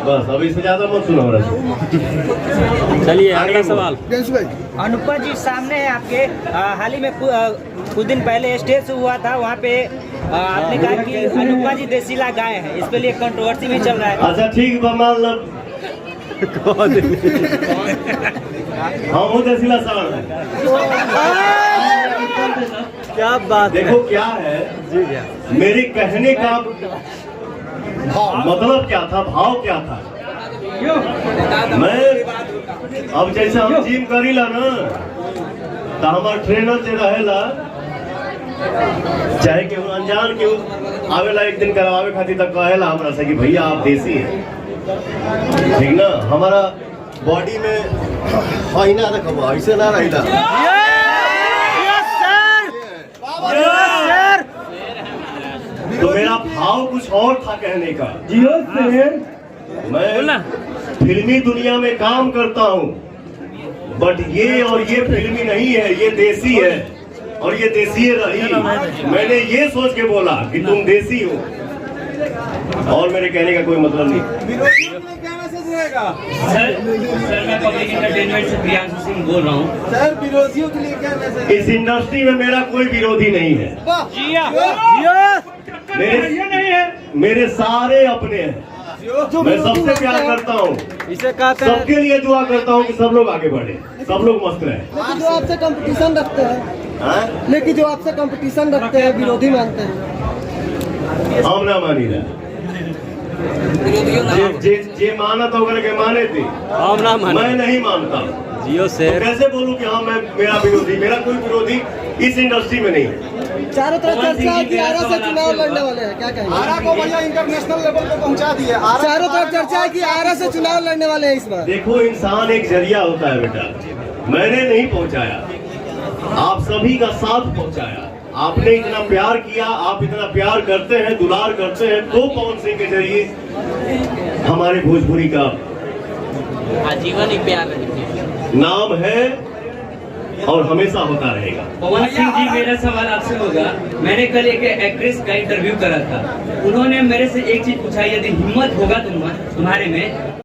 बस अभी से ज्यादा मत सुनो हमारा। चलिए अगला सवाल। अनुपमा जी सामने है आपके, हाल ही में कुछ दिन पहले स्टेज हुआ था, वहाँ पे आपने कहा कि अनुपमा जी देसीला गाय है, इस पे लिए कंट्रोवर्सी भी चल रहा है। अच्छा ठीक है, मान लो हाँ वो देसीला सवाल है। क्या बात है। देखो क्या है जी मेरे कहने का मतलब क्या था, भाव क्या था। मैं अब जैसे हम जिम करीला ना तो हमार ट्रेनर से रहेला, चाहे केहू अनजान केहू आवेला एक दिन करवावे खातिर तक कहेला हमरा से कि भैया आप देसी हैं, ठीक ना। हमारा बॉडी में ना देखो ऐसे ना रहेला। तो मेरा भाव कुछ और था कहने का। मैं फिल्मी दुनिया में काम करता हूँ, बट ये और ये फिल्मी नहीं है, ये देसी है और ये देसी रही। मैंने ये सोच के बोला कि तुम देसी हो, और मेरे कहने का कोई मतलब नहीं। सर मैं पब्लिक एंटरटेनमेंट से प्रियांशु सिंह बोल रहा हूँ। सर विरोधियों के लिए क्या मैसेज? इस इंडस्ट्री में मेरा कोई विरोधी नहीं है। मेरे सारे अपने हैं। मैं सबसे प्यार करता हूँ, इसे कहते हैं सबके लिए दुआ करता हूँ कि सब लोग आगे बढ़े, सब लोग मस्त रहे। लेकिन जो आपसे कंपटीशन रखते हैं, लेकिन जो आपसे कंपटीशन रखते हैं विरोधी मानते हैं। हम ना मानी रहे जे माना तो के माने थे, हम ना माने। मैं नहीं मानता। जियो तो शेर। कैसे बोलूं कि हाँ मैं मेरा विरोधी, मेरा कोई विरोधी इस इंडस्ट्री में नहीं है। चारों तरफ चर्चा है कि आरा से चुनाव लड़ने वाले हैं, क्या कहेंगे? आरा को भैया इंटरनेशनल लेवल पे पहुंचा दिए। चारों तरफ चर्चा है कि आरा से चुनाव लड़ने वाले हैं इस बार। देखो इंसान एक जरिया होता है बेटा, मैंने नहीं पहुंचाया, आप सभी का साथ पहुंचाया। आपने इतना प्यार किया, आप इतना प्यार करते हैं, दुलार करते हैं, तो पवन सिंह के जरिए हमारे भोजपुरी का आजीवन ही प्यार नाम है और हमेशा होता रहेगा। पवन सिंह जी, मेरा सवाल आपसे होगा। मैंने कल एक एक्ट्रेस का इंटरव्यू करा था, उन्होंने मेरे से एक चीज पूछा, यदि हिम्मत होगा तुम्हारे में